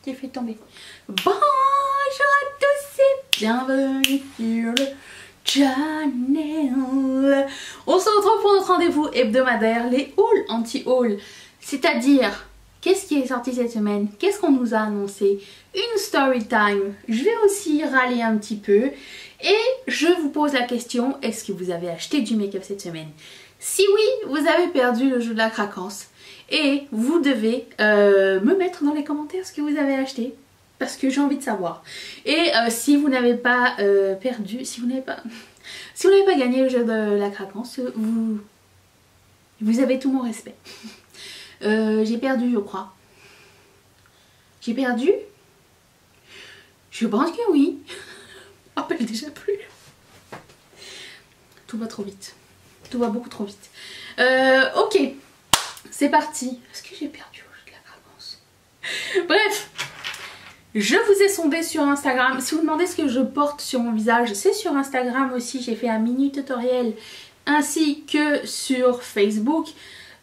J'ai fait tomber. Bonjour à tous et bienvenue sur le channel. On se retrouve pour notre rendez-vous hebdomadaire, les hauls anti-hauls. C'est-à-dire, qu'est-ce qui est sorti cette semaine? Qu'est-ce qu'on nous a annoncé? Une story time. Je vais aussi râler un petit peu. Et je vous pose la question, est-ce que vous avez acheté du make-up cette semaine? Si oui, vous avez perdu le jeu de la craquance. Et vous devez me mettre dans les commentaires ce que vous avez acheté. Parce que j'ai envie de savoir. Et si vous n'avez pas perdu, si vous n'avez pas gagné le jeu de la craquance, vous avez tout mon respect. J'ai perdu, je crois. J'ai perdu? Je pense que oui. Je me rappelle déjà plus. Tout va trop vite. Tout va beaucoup trop vite. Ok. C'est parti. Est-ce que j'ai perdu au jeu de la craquance? Bref. Je vous ai sondé sur Instagram. Si vous demandez ce que je porte sur mon visage, c'est sur Instagram aussi. J'ai fait un mini tutoriel ainsi que sur Facebook.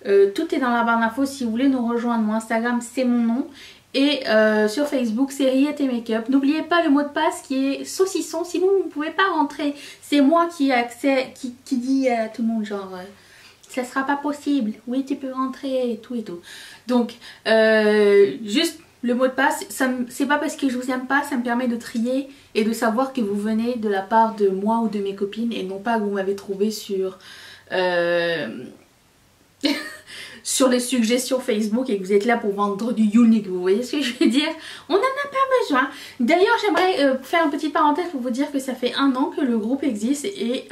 Tout est dans la barre d'infos si vous voulez nous rejoindre. Mon Instagram, c'est mon nom. Et sur Facebook, c'est Riette et Make-up. N'oubliez pas le mot de passe qui est saucisson. Sinon, vous ne pouvez pas rentrer. C'est moi qui ai accès, qui dit à tout le monde genre... ça sera pas possible. Oui, tu peux rentrer et tout et tout. Donc, juste... le mot de passe, c'est pas parce que je vous aime pas, ça me permet de trier et de savoir que vous venez de la part de moi ou de mes copines et non pas que vous m'avez trouvé sur sur les suggestions Facebook et que vous êtes là pour vendre du unique. Vous voyez ce que je veux dire? On n'en a pas besoin. D'ailleurs, j'aimerais faire une petite parenthèse pour vous dire que ça fait 1 an que le groupe existe et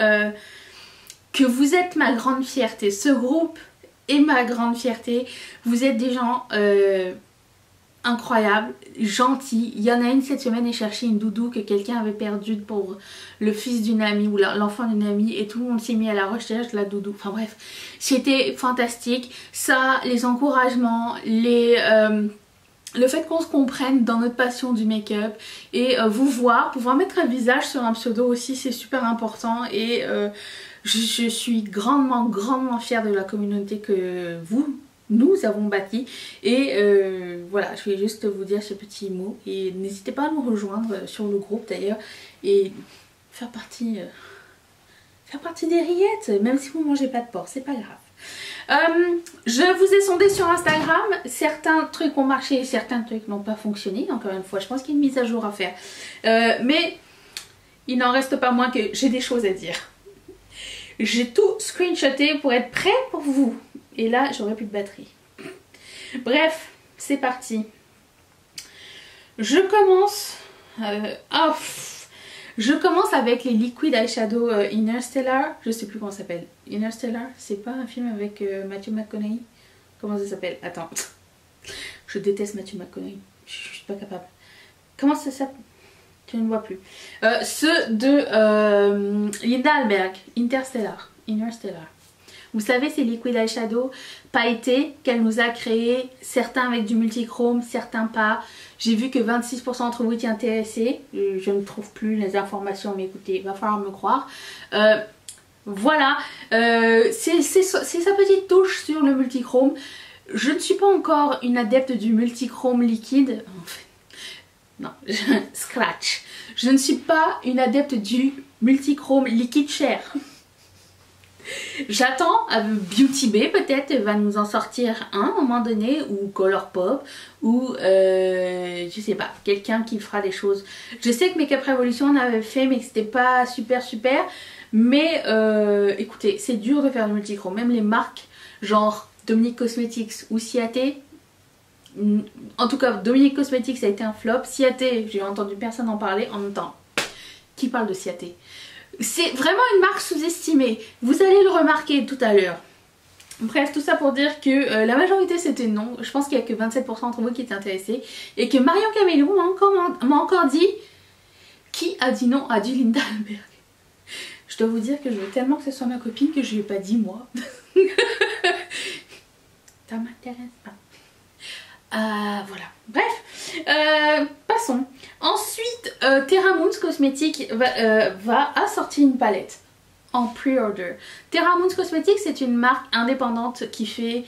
que vous êtes ma grande fierté. Ce groupe est ma grande fierté. Vous êtes des gens... incroyable, gentil. Il y en a une cette semaine et cherchait une doudou que quelqu'un avait perdue pour le fils d'une amie ou l'enfant d'une amie et tout le monde s'est mis à la recherche de la doudou. Enfin bref, c'était fantastique. Ça, les encouragements, le fait qu'on se comprenne dans notre passion du make-up et vous voir, pouvoir mettre un visage sur un pseudo aussi, c'est super important et je suis grandement fière de la communauté que nous avons bâti et voilà, je vais juste vous dire ce petit mot et n'hésitez pas à nous rejoindre sur le groupe d'ailleurs et faire partie des rillettes, même si vous mangez pas de porc, c'est pas grave. Je vous ai sondé sur Instagram, certains trucs ont marché, certains trucs n'ont pas fonctionné, encore une fois je pense qu'il y a une mise à jour à faire, mais il n'en reste pas moins que j'ai des choses à dire. J'ai tout screenshoté pour être prêt pour vous. Et là, j'aurai plus de batterie. Bref, c'est parti. Je commence... je commence avec les Liquid Eyeshadow Interstellar. Je sais plus comment ça s'appelle. Interstellar, c'est pas un film avec Matthew McConaughey? Comment ça s'appelle? Attends. Je déteste Matthew McConaughey. Je suis pas capable. Comment ça s'appelle? Je ne vois plus. Ceux de Linda Alberg. Interstellar. Vous savez, ces liquid eyeshadow pailletés qu'elle nous a créés, certains avec du multichrome, certains pas. J'ai vu que 26% d'entre vous étaient intéressés. Je ne trouve plus les informations, mais écoutez, il va falloir me croire. Voilà, c'est sa petite touche sur le multichrome. Je ne suis pas encore une adepte du multichrome liquide. Non, scratch. Je ne suis pas une adepte du multichrome liquide cher. J'attends Beauty Bay peut-être va nous en sortir un à un moment donné, ou Colourpop, ou je sais pas, quelqu'un qui fera des choses. Je sais que Make Up Revolution en avait fait mais que c'était pas super, mais écoutez, c'est dur de faire du multichrome, même les marques genre Dominique Cosmetics ou Ciaté. En tout cas, Dominique Cosmetics ça a été un flop. Ciaté, j'ai entendu personne en parler. En même temps, qui parle de Ciaté? C'est vraiment une marque sous-estimée. Vous allez le remarquer tout à l'heure. Bref, tout ça pour dire que la majorité c'était non. Je pense qu'il n'y a que 27% d'entre vous qui étaient intéressés. Et que Marion Camélou m'a encore dit... Qui a dit non? A dit Linda Alberg. Je dois vous dire que je veux tellement que ce soit ma copine que je lui ai pas dit moi. Ça m'intéresse pas. Voilà, bref, passons. Ensuite, Terra Moons Cosmetics a sorti une palette en pre-order. Terra Moons Cosmetics c'est une marque indépendante qui fait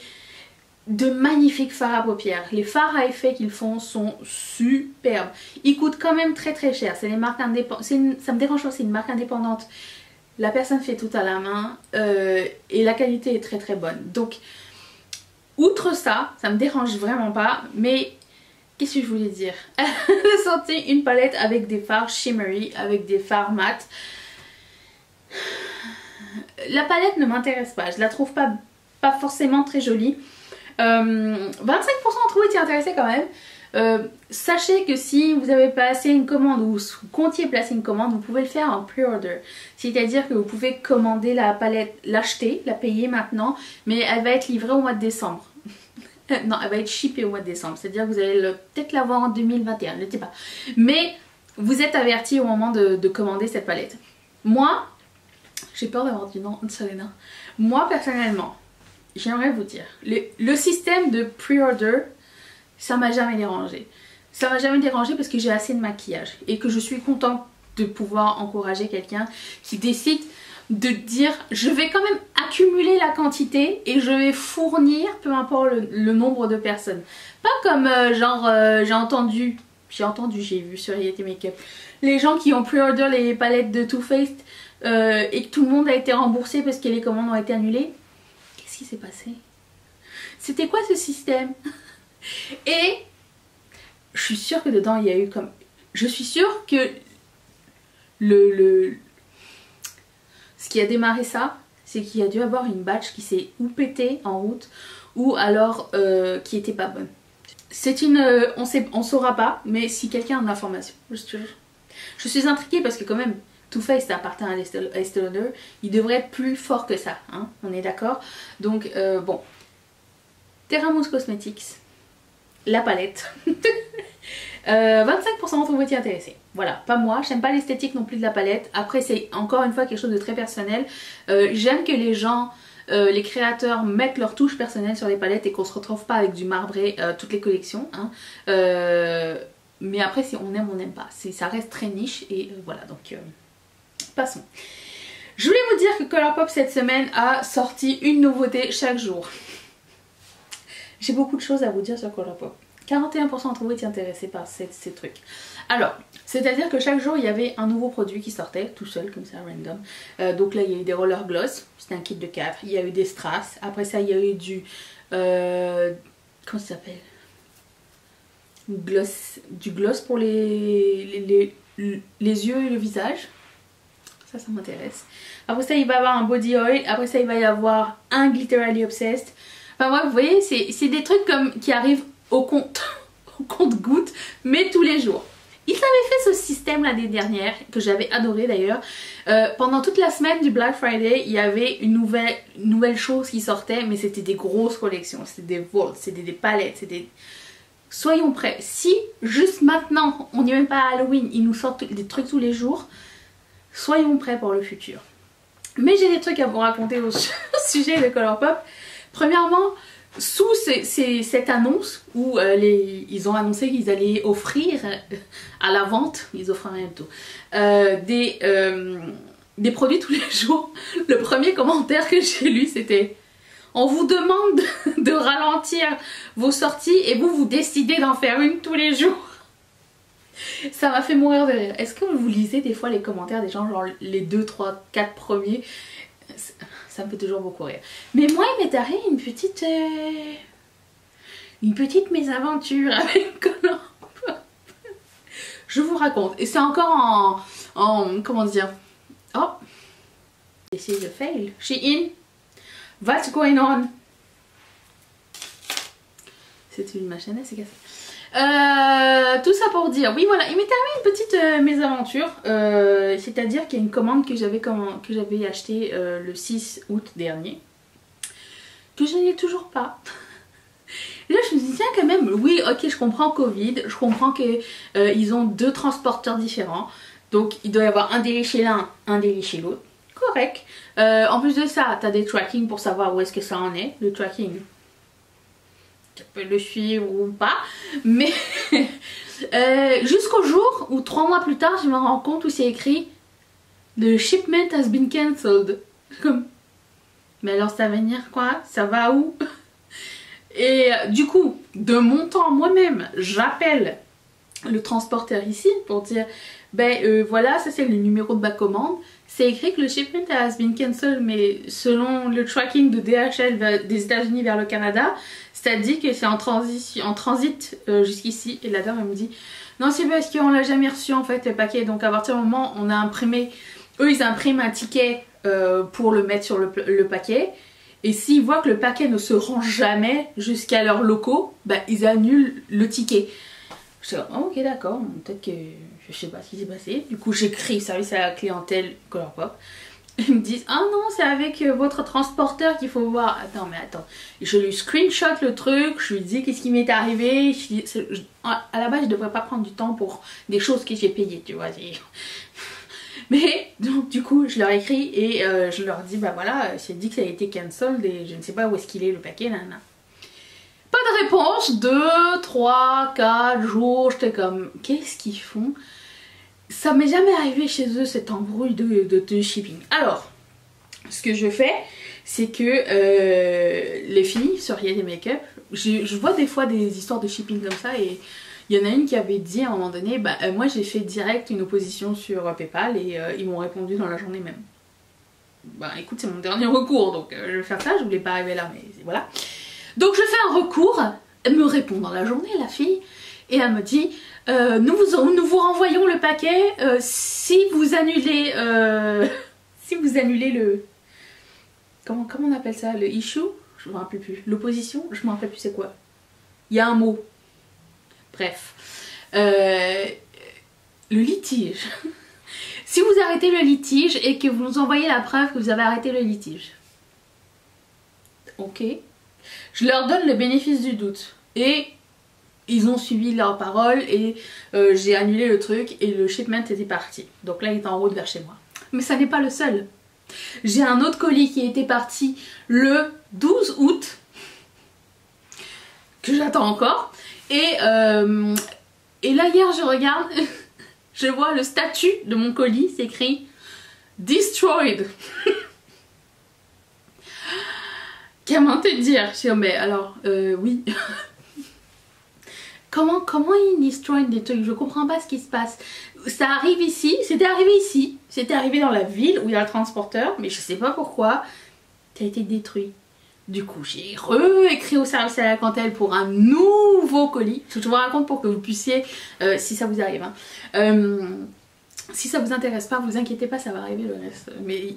de magnifiques fards à paupières. Les fards à effet qu'ils font sont superbes. Ils coûtent quand même très très cher. C'est des marques indépendantes. Ça me dérange pas, c'est une marque indépendante. La personne fait tout à la main et la qualité est très très bonne. Donc, outre ça, ça me dérange vraiment pas. Mais qu'est-ce que je voulais dire? Elle a sorti une palette avec des fards shimmery, avec des fards mat. La palette ne m'intéresse pas. Je la trouve pas forcément très jolie. 25% d'entre vous étiez intéressés quand même. Sachez que si vous avez placé une commande ou vous comptiez placer une commande, vous pouvez le faire en pre-order. C'est-à-dire que vous pouvez commander la palette, l'acheter, la payer maintenant, mais elle va être livrée au mois de décembre. Non, elle va être shippée au mois de décembre. C'est-à-dire que vous allez peut-être l'avoir en 2021, je ne sais pas. Mais vous êtes avertis au moment de commander cette palette. Moi, j'ai peur d'avoir du nom de Selena. Moi, personnellement, j'aimerais vous dire, le système de pre-order, ça m'a jamais dérangé. Ça m'a jamais dérangé parce que j'ai assez de maquillage et que je suis contente de pouvoir encourager quelqu'un qui décide de dire je vais quand même accumuler la quantité et je vais fournir peu importe le nombre de personnes. Pas comme j'ai vu sur Yeti Makeup, les gens qui ont pre-order les palettes de Too Faced et que tout le monde a été remboursé parce que les commandes ont été annulées. Qu'est-ce qui s'est passé? C'était quoi ce système? Et je suis sûre que dedans il y a eu comme... Je suis sûre que ce qui a démarré ça, c'est qu'il y a dû avoir une batch qui s'est ou pétée en route ou alors qui était pas bonne. C'est une... on saura pas, mais si quelqu'un a de l'information, je suis intriguée parce que quand même Too Faced appartient à Estée Lauder, il devrait être plus fort que ça, hein, on est d'accord. Donc bon, Terra Mousse Cosmetics, la palette. 25% d'entre vous étiez intéressés. Voilà, pas moi, j'aime pas l'esthétique non plus de la palette. Après c'est encore une fois quelque chose de très personnel. J'aime que les gens, les créateurs mettent leur touche personnelle sur les palettes et qu'on se retrouve pas avec du marbré toutes les collections, hein. Mais après si on aime, on n'aime pas. Ça reste très niche et voilà, donc passons. Je voulais vous dire que Colourpop cette semaine a sorti une nouveauté chaque jour. J'ai beaucoup de choses à vous dire sur Colourpop. 41% d'entre vous étaient intéressés par ces trucs. Alors, c'est-à-dire que chaque jour il y avait un nouveau produit qui sortait tout seul comme ça, random. Donc là il y a eu des roller gloss, c'était un kit de 4. Il y a eu des strass. Après ça il y a eu du... comment ça s'appelle? Du gloss pour les yeux et le visage. Ça m'intéresse. Après ça il va y avoir un body oil. Après ça il va y avoir un Glitterally Obsessed. Enfin ouais, vous voyez, c'est des trucs comme qui arrivent au compte-gouttes, mais tous les jours. Ils avaient fait ce système l'année dernière, que j'avais adoré d'ailleurs. Pendant toute la semaine du Black Friday, il y avait une nouvelle chose qui sortait, mais c'était des grosses collections. C'était des vaults, c'était des palettes, c'était... Soyons prêts. Si juste maintenant, on n'est même pas à Halloween, ils nous sortent des trucs tous les jours, soyons prêts pour le futur. Mais j'ai des trucs à vous raconter au sujet de Colourpop. Premièrement, sous cette annonce où ils ont annoncé qu'ils allaient offrir à la vente, ils offrent rien du tout, des produits tous les jours. Le premier commentaire que j'ai lu c'était: on vous demande de ralentir vos sorties et vous décidez d'en faire une tous les jours. Ça m'a fait mourir de rire. Est-ce que vous lisez des fois les commentaires des gens, genre les 2, 3, 4 premiers? Ça me fait toujours beaucoup rire. Mais moi il m'est arrivé une petite mésaventure avec Colourpop. Je vous raconte. Et c'est encore en comment dire. Oh, this is a fail. Shein, what's going on? C'est une machine, c'est cassé. Tout ça pour dire, oui voilà, il m'est arrivé une petite mésaventure, c'est-à-dire qu'il y a une commande que j'avais achetée le 6 août dernier, que je n'ai toujours pas. Et là je me dis tiens quand même, oui ok je comprends Covid, je comprends qu'ils ont 2 transporteurs différents, donc il doit y avoir un délai chez l'un, un délai chez l'autre, correct. En plus de ça, tu as des tracking pour savoir où est-ce que ça en est, le tracking. Tu peux le suivre ou pas, mais jusqu'au jour où 3 mois plus tard je me rends compte où c'est écrit The shipment has been cancelled. Comme, mais alors ça va venir quoi? Ça va où? Et du coup, de mon temps moi-même, j'appelle le transporteur ici pour dire voilà, ça c'est le numéro de ma commande. C'est écrit que le shipment has been cancelled, mais selon le tracking de DHL des États-Unis vers le Canada, ça dit que c'est en transit jusqu'ici. Et la dame elle me dit non, c'est parce qu'on l'a jamais reçu en fait le paquet. Donc à partir du moment où on a imprimé, eux ils impriment un ticket pour le mettre sur le paquet. Et s'ils voient que le paquet ne se rend jamais jusqu'à leurs locaux, ils annulent le ticket. Je dis oh, ok d'accord, peut-être que je sais pas ce qui s'est passé. Du coup j'écris service à la clientèle Colourpop. Ils me disent ah non, c'est avec votre transporteur qu'il faut voir. Attends mais attends, je lui screenshot le truc, je lui dis qu'est-ce qui m'est arrivé. À la base je devrais pas prendre du temps pour des choses que j'ai payées, tu vois. Mais donc du coup je leur écris et je leur dis voilà, c'est dit que ça a été cancelled et je ne sais pas où est-ce qu'il est le paquet, nanana. Pas de réponse, 2, 3, 4 jours, j'étais comme qu'est-ce qu'ils font? Ça m'est jamais arrivé chez eux cette embrouille de shipping. Alors, ce que je fais, c'est que les filles sur Yay Makeup, je vois des fois des histoires de shipping comme ça et il y en a une qui avait dit à un moment donné, moi j'ai fait direct une opposition sur PayPal et ils m'ont répondu dans la journée même. Écoute, c'est mon dernier recours, donc je vais faire ça, je voulais pas arriver là, mais voilà. Donc je fais un recours, elle me répond dans la journée la fille, et elle me dit nous vous renvoyons le paquet si vous annulez le... Comment on appelle ça? Le issue? Je me rappelle plus. L'opposition? Je me rappelle plus c'est quoi. Il y a un mot. Bref. Le litige. Si vous arrêtez le litige et que vous nous envoyez la preuve que vous avez arrêté le litige. Ok. Je leur donne le bénéfice du doute. Et ils ont suivi leur parole et j'ai annulé le truc et le shipment était parti. Donc là il est en route vers chez moi. Mais ça n'est pas le seul. J'ai un autre colis qui était parti le 12 août. Que j'attends encore. Et là hier je regarde, je vois le statut de mon colis, c'est écrit Destroyed. Comment te dire? Je dis mais alors oui. Comment ils destroy des trucs? Je comprends pas ce qui se passe. Ça arrive ici, c'était arrivé dans la ville où il y a le transporteur, mais je sais pas pourquoi. Ça a été détruit. Du coup, j'ai réécrit au service à la clientèle pour un nouveau colis. Je vous raconte pour que vous puissiez, si ça vous arrive, si ça vous intéresse pas, vous inquiétez pas, ça va arriver le reste. Mais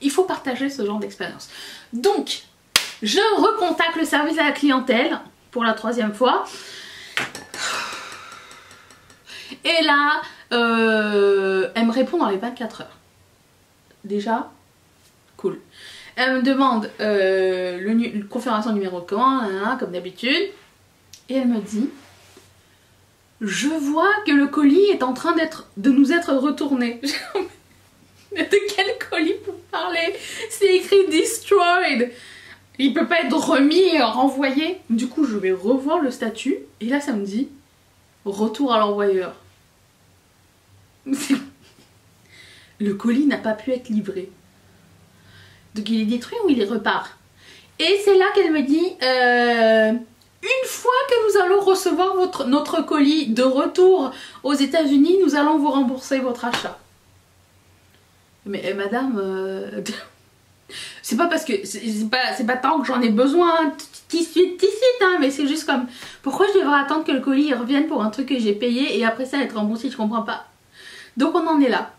il faut partager ce genre d'expérience. Donc, je recontacte le service à la clientèle pour la 3e fois. Et là, elle me répond dans les 24 heures. Déjà, cool. Elle me demande une confirmation numéro de commande, comme d'habitude. Et elle me dit, je vois que le colis est en train de nous être retourné. De quel colis vous parlez? C'est écrit destroyed. Il peut pas être remis et renvoyé. Du coup, je vais revoir le statut. Et là, ça me dit retour à l'envoyeur. Le colis n'a pas pu être livré. Donc il est détruit ou il repart? Et c'est là qu'elle me dit une fois que nous allons recevoir notre colis de retour aux États-Unis, nous allons vous rembourser votre achat. Mais madame, c'est pas parce que c'est pas tant que j'en ai besoin ici, mais c'est juste comme pourquoi je devrais attendre que le colis revienne pour un truc que j'ai payé et après ça être remboursé, je comprends pas. Donc on en est là.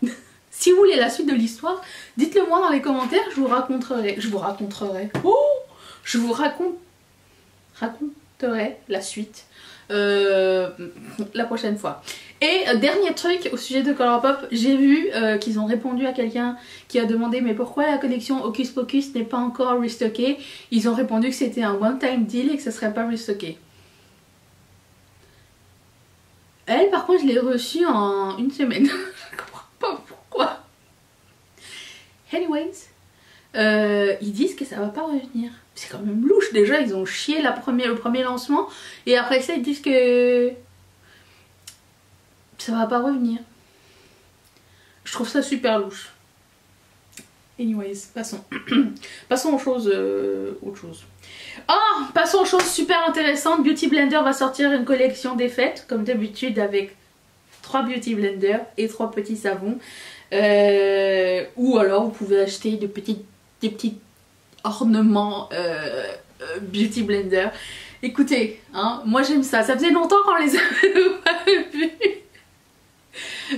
Si vous voulez la suite de l'histoire, dites-le moi dans les commentaires, je vous raconterai. Raconterai la suite la prochaine fois. Et dernier truc au sujet de Colourpop, j'ai vu qu'ils ont répondu à quelqu'un qui a demandé mais pourquoi la collection Hocus Pocus n'est pas encore restockée. Ils ont répondu que c'était un one-time deal et que ça serait pas restocké. Elle par contre je l'ai reçue en une semaine. Je comprends pas pourquoi. Anyways, ils disent que ça va pas revenir. C'est quand même louche, déjà ils ont chié le premier lancement et après ça ils disent que ça va pas revenir. Je trouve ça super louche. Anyways, passons. Passons aux choses... autre chose. Oh, passons aux choses super intéressantes. Beauty Blender va sortir une collection des fêtes, comme d'habitude, avec 3 Beauty Blenders et 3 petits savons. Ou alors vous pouvez acheter des petits ornements Beauty Blender. Écoutez, hein, moi j'aime ça. Ça faisait longtemps qu'on les avait vus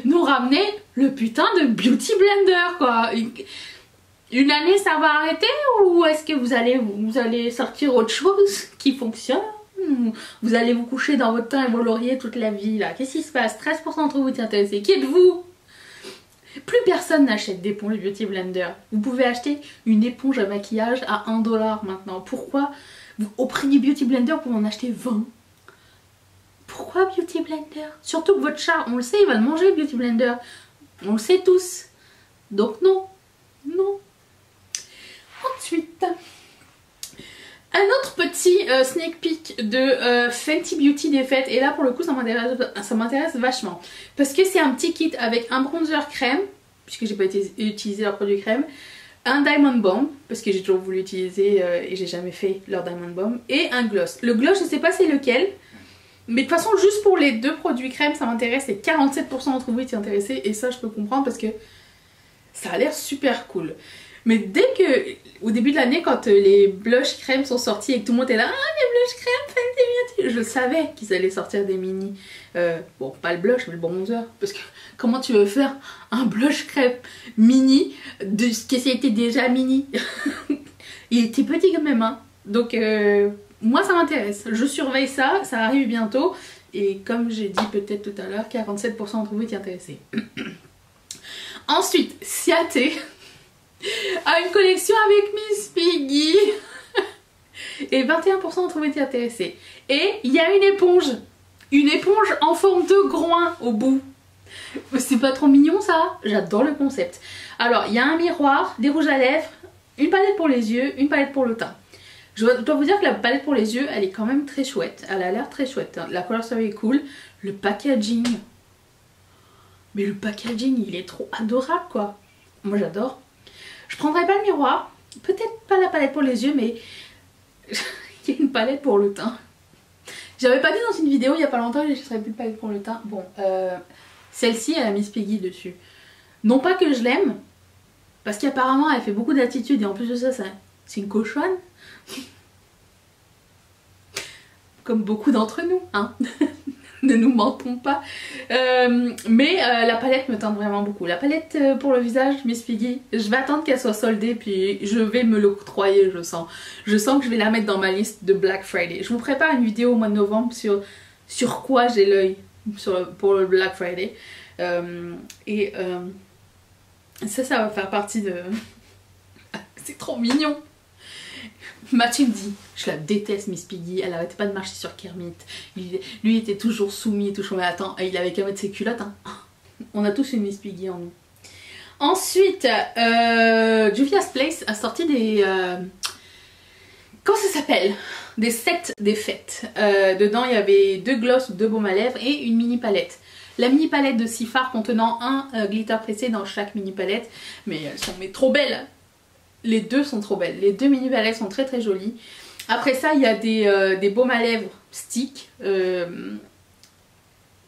nous ramener le putain de Beauty Blender, quoi. Une année ça va arrêter, ou est-ce que vous allez sortir autre chose qui fonctionne? Vous allez vous coucher dans votre thym et vos lauriers toute la vie là? Qu'est-ce qui se passe? 13% d'entre vous êtes intéressés. Qui êtes-vous? Plus personne n'achète d'éponge Beauty Blender. Vous pouvez acheter une éponge à maquillage à 1 $ maintenant. Pourquoi? Au prix du Beauty Blender, pour en acheter 20. Pourquoi Beauty Blender? Surtout que votre chat, on le sait, il va le manger le Beauty Blender. On le sait tous. Donc non. Non. Ensuite, un autre petit sneak peek de Fenty Beauty des fêtes. Et là pour le coup ça m'intéresse vachement. Parce que c'est un petit kit avec un bronzer crème, puisque j'ai pas utilisé leur produit crème. Un Diamond Bomb, parce que j'ai toujours voulu utiliser et j'ai jamais fait leur Diamond Bomb. Et un gloss. Le gloss je sais pas c'est lequel. Mais de toute façon juste pour les 2 produits crème ça m'intéresse. Et 47% d'entre vous étaient intéressés. Et ça je peux comprendre parce que ça a l'air super cool. Mais dès que, au début de l'année, quand les blush crème sont sortis et que tout le monde était là, ah les blush crème, Fenty Beauty, je savais qu'ils allaient sortir des mini. Bon, pas le blush, mais le bronzer. Parce que comment tu veux faire un blush crème mini de ce qui était déjà mini? Il était petit quand même, hein. Donc, moi ça m'intéresse. Je surveille ça, ça arrive bientôt. Et comme j'ai dit peut-être tout à l'heure, 47% d'entre vous étaient intéressés. Ensuite, Ciaté a une collection avec Miss Piggy et 21% d'entre vous étaient intéressés. Et il y a une éponge en forme de groin au bout. C'est pas trop mignon ça? J'adore le concept. Alors il y a un miroir, des rouges à lèvres, une palette pour les yeux, une palette pour le teint. Je dois vous dire que la palette pour les yeux elle est quand même très chouette. Elle a l'air très chouette. La color story est cool. Le packaging, mais le packaging il est trop adorable quoi. Moi j'adore. Je prendrai pas le miroir, peut-être pas la palette pour les yeux, mais il y a une palette pour le teint. J'avais pas dit dans une vidéo il y a pas longtemps que je serais plus de palette pour le teint. Bon, celle-ci elle a Miss Piggy dessus. Non pas que je l'aime, parce qu'apparemment elle fait beaucoup d'attitude et en plus de ça, c'est une cochonne. Comme beaucoup d'entre nous, hein. Ne nous mentons pas. Mais la palette me tente vraiment beaucoup. La palette pour le visage, Miss Piggy, je vais attendre qu'elle soit soldée puis je vais me l'octroyer, je sens. Je sens que je vais la mettre dans ma liste de Black Friday. Je vous prépare une vidéo au mois de novembre sur quoi j'ai l'œil pour le Black Friday. Ça va faire partie de... C'est trop mignon. Mathieu me dit, je la déteste Miss Piggy, elle arrêtait pas de marcher sur Kermit, lui était toujours soumis et tout, mais attends, il avait qu'à mettre ses culottes, hein. On a tous une Miss Piggy en nous. Ensuite, Juvia's Place a sorti des... comment ça s'appelle? Des sets des fêtes. Dedans il y avait 2 gloss ou 2 baumes à lèvres et une mini palette. La mini palette de 6 fards contenant un glitter pressé dans chaque mini palette, mais elles sont trop belles. Les deux sont trop belles, les 2 mini palettes sont très très jolies. Après ça il y a des baumes à lèvres stick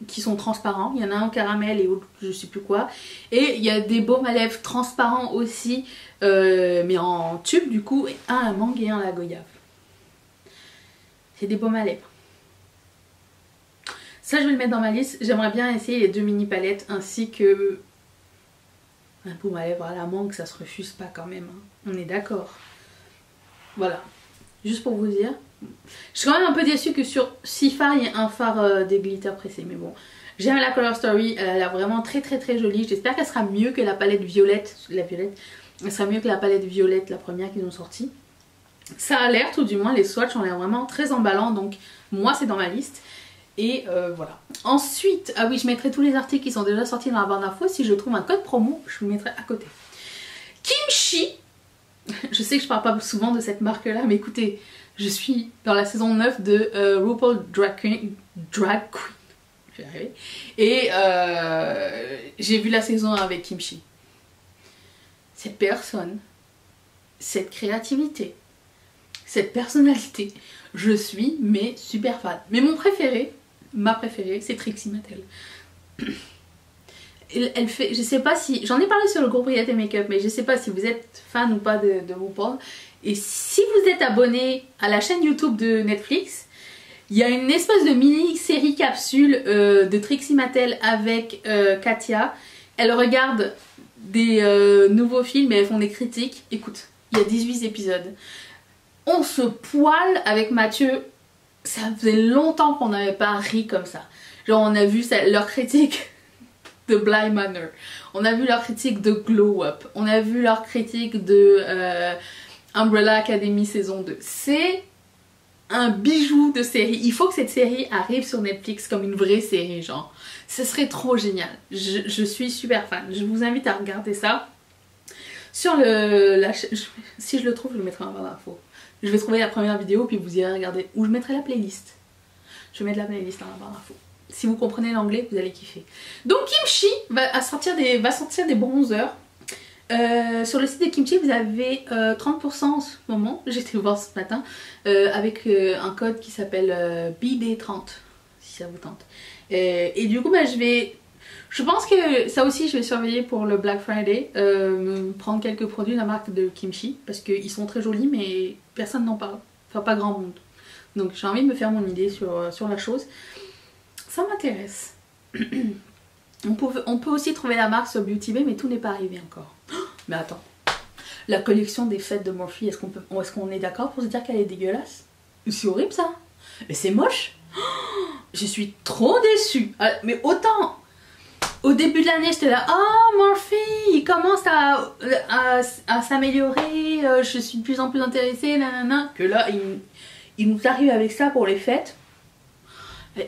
qui sont transparents. Il y en a un au caramel et autre je sais plus quoi. Et il y a des baumes à lèvres transparents aussi, mais en tube du coup. Et un à mangue et un à la goyave. C'est des baumes à lèvres. Ça je vais le mettre dans ma liste. J'aimerais bien essayer les 2 mini palettes ainsi que... un baume à lèvres à la mangue, ça se refuse pas quand même, hein. On est d'accord. Voilà, juste pour vous dire. Je suis quand même un peu déçue que sur 6 fards il y ait un phare des glitters pressés, mais bon. J'aime la Color Story, elle a l'air vraiment très très très jolie. J'espère qu'elle sera mieux que la palette violette. Elle sera mieux que la palette violette, la première qu'ils ont sortie. Ça a l'air, tout du moins, les swatchs ont l'air vraiment très emballants, donc moi c'est dans ma liste. Et voilà. Ensuite, ah oui, je mettrai tous les articles qui sont déjà sortis dans la barre d'infos. Si je trouve un code promo, je vous le mettrai à côté. Kimchi. Je sais que je parle pas souvent de cette marque là, mais écoutez, je suis dans la saison 9 de RuPaul Drag Queen. Je vais y arriver. Et j'ai vu la saison 1 avec Kimchi. Cette personne cette créativité, cette personnalité. Je suis mais super fan. Mais mon préféré, ma préférée, c'est Trixie Mattel. Elle fait, je sais pas si, j'en ai parlé sur le groupe Briette et Make-up, mais je sais pas si vous êtes fan ou pas de RuPaul. Et si vous êtes abonné à la chaîne YouTube de Netflix, il y a une espèce de mini-série capsule de Trixie Mattel avec Katia. Elle regarde des nouveaux films et elles font des critiques. Écoute, il y a 18 épisodes. On se poile avec Mathieu. Ça faisait longtemps qu'on n'avait pas ri comme ça. Genre on a vu leur critique de Bly Manor. On a vu leur critique de Glow Up. On a vu leur critique de Umbrella Academy saison 2. C'est un bijou de série. Il faut que cette série arrive sur Netflix comme une vraie série, genre. Ce serait trop génial. Je suis super fan. Je vous invite à regarder ça. Sur si je le trouve, je le mettrai en barre d'infos. Je vais trouver la première vidéo puis vous irez regarder. Ou je mettrai la playlist. Je vais mettre la playlist dans la barre d'infos. Si vous comprenez l'anglais, vous allez kiffer. Donc Kimchi va sortir des bronzers. Sur le site de Kimchi, vous avez 30% en ce moment. J'étais voir ce matin avec un code qui s'appelle BD30, si ça vous tente. Et du coup, je pense que ça aussi, je vais surveiller pour le Black Friday. Prendre quelques produits de la marque de Kimchi parce qu'ils sont très jolis, mais personne n'en parle. Enfin, pas grand monde. Donc j'ai envie de me faire mon idée sur la chose. Ça m'intéresse. On peut aussi trouver la marque sur Beauty Bay, mais tout n'est pas arrivé encore. Mais attends, la collection des fêtes de Morphe, est-ce qu'on est d'accord pour se dire qu'elle est dégueulasse? C'est horrible ça. Mais c'est moche. Je suis trop déçue. Mais autant, au début de l'année, j'étais là, oh Morphe, il commence à s'améliorer, je suis de plus en plus intéressée, nanana. Que là, il nous arrive avec ça pour les fêtes.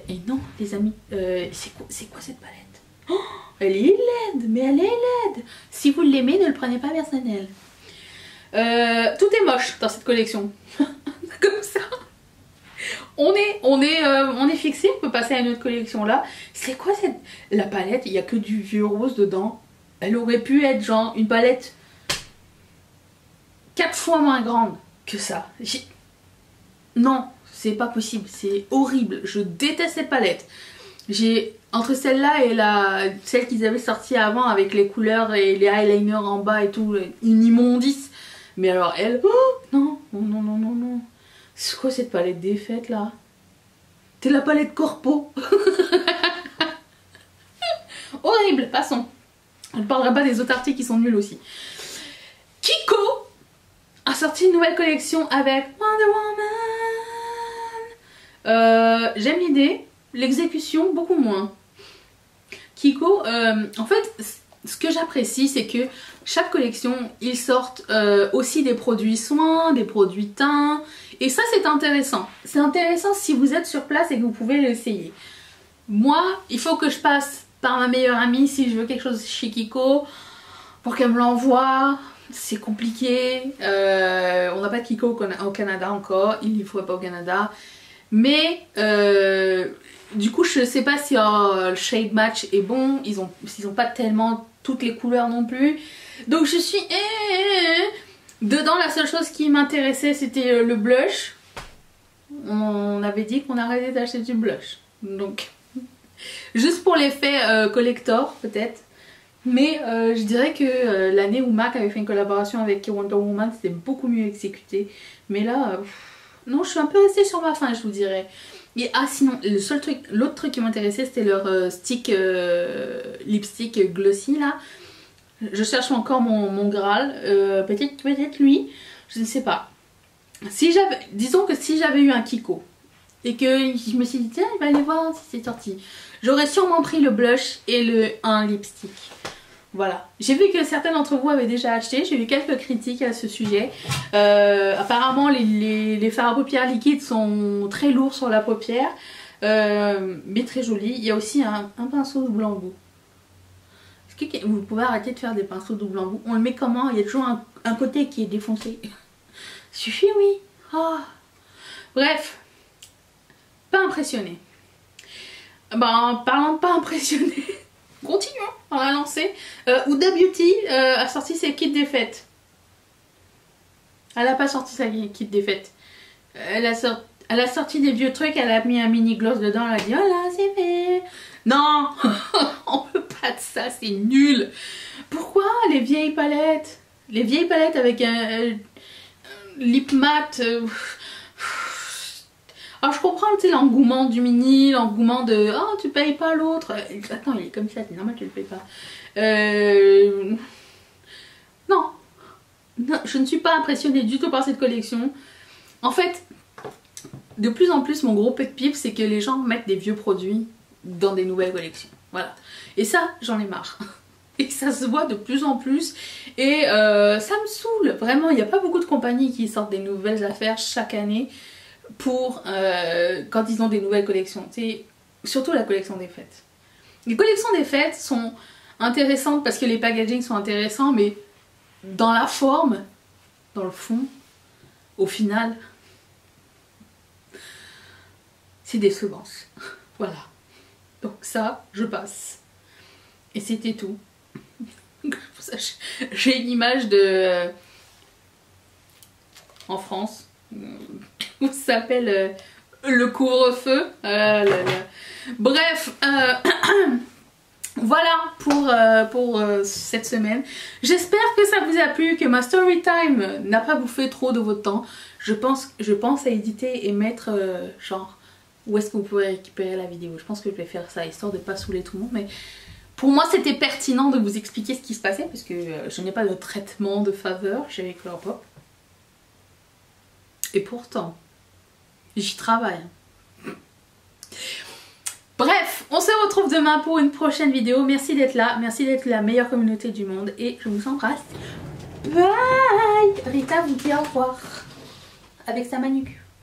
Et non, les amis, c'est quoi cette palette? Oh, elle est laide, mais elle est laide. Si vous l'aimez, ne le prenez pas personnel. Tout est moche dans cette collection. Comme ça. On est fixé, on peut passer à une autre collection là. C'est quoi la palette? Il n'y a que du vieux rose dedans. Elle aurait pu être genre une palette 4 fois moins grande que ça. Non, c'est pas possible, c'est horrible. Je déteste cette palette. Entre celle-là et celle qu'ils avaient sortie avant avec les couleurs et les eyeliners en bas et tout, une immondice. Mais alors elle, oh, non. C'est quoi cette palette des fêtes là? C'est la palette corpo. Horrible, passons. Je ne parlerai pas des autres articles qui sont nuls aussi. Kiko a sorti une nouvelle collection avec Wonder Woman. J'aime l'idée, l'exécution beaucoup moins. Kiko, en fait, ce que j'apprécie, c'est que chaque collection, ils sortent aussi des produits soins, des produits teint. Et ça, c'est intéressant. C'est intéressant si vous êtes sur place et que vous pouvez l'essayer. Moi, il faut que je passe par ma meilleure amie si je veux quelque chose chez Kiko pour qu'elle me l'envoie. C'est compliqué. On n'a pas de Kiko au Canada encore. Il ne faudrait pas au Canada. Mais du coup, je sais pas si le shade match est bon. Ils ont pas tellement toutes les couleurs non plus. Donc je suis... Dedans, la seule chose qui m'intéressait, c'était le blush. On avait dit qu'on arrêtait d'acheter du blush. Donc, juste pour l'effet collector, peut-être. Mais je dirais que l'année où MAC avait fait une collaboration avec Wonder Woman, c'était beaucoup mieux exécuté. Mais là, non, je suis un peu restée sur ma faim, je vous dirais. Et sinon, l'autre truc qui m'intéressait, c'était leur lipstick glossy là. Je cherche encore mon Graal, peut-être lui, je ne sais pas. Disons que si j'avais eu un Kiko et que je me suis dit tiens, il va aller voir si c'est sorti, j'aurais sûrement pris le blush et un lipstick. Voilà. J'ai vu que certains d'entre vous avaient déjà acheté, j'ai eu quelques critiques à ce sujet. Apparemment les fards à paupières liquides sont très lourds sur la paupière, mais très jolis. Il y a aussi un pinceau double embout. Vous pouvez arrêter de faire des pinceaux double embout. On le met comment? Il y a toujours un côté qui est défoncé. Suffit, oui. Oh. Bref. Pas impressionné. Parlant de pas impressionné, continuons à la lancer. Huda Beauty a sorti ses kits des fêtes. Elle a pas sorti sa kit des fêtes. Elle a sorti des vieux trucs, elle a mis un mini gloss dedans, elle a dit oh là c'est fait. Non, on veut pas de ça, c'est nul. Pourquoi les vieilles palettes? Les vieilles palettes avec un lip matte. Alors je comprends l'engouement du mini, l'engouement de oh tu payes pas l'autre. Attends, il est comme ça, c'est normal que tu le payes pas. Non. Non, je ne suis pas impressionnée du tout par cette collection. En fait, de plus en plus, mon gros pet peeve, c'est que les gens mettent des vieux produits dans des nouvelles collections. Voilà. Et ça, j'en ai marre. Et ça se voit de plus en plus. Et ça me saoule. Vraiment, il n'y a pas beaucoup de compagnies qui sortent des nouvelles affaires chaque année pour quand ils ont des nouvelles collections. C'est surtout la collection des fêtes. Les collections des fêtes sont intéressantes parce que les packagings sont intéressants, mais dans la forme, dans le fond, au final, c'est décevant. Voilà. Donc ça, je passe. Et c'était tout. J'ai une image de... en France. Ça s'appelle le couvre-feu. Bref, voilà pour cette semaine. J'espère que ça vous a plu, que ma story time n'a pas bouffé trop de votre temps. Je pense à éditer et mettre genre où est-ce que vous pouvez récupérer la vidéo. Je pense que je vais faire ça histoire de pas saouler tout le monde, mais pour moi c'était pertinent de vous expliquer ce qui se passait parce que je n'ai pas de traitement de faveur chez Colourpop. Et pourtant, j'y travaille. Bref, on se retrouve demain pour une prochaine vidéo. Merci d'être là, merci d'être la meilleure communauté du monde et je vous embrasse. Bye. Rita vous dit au revoir avec sa manucure.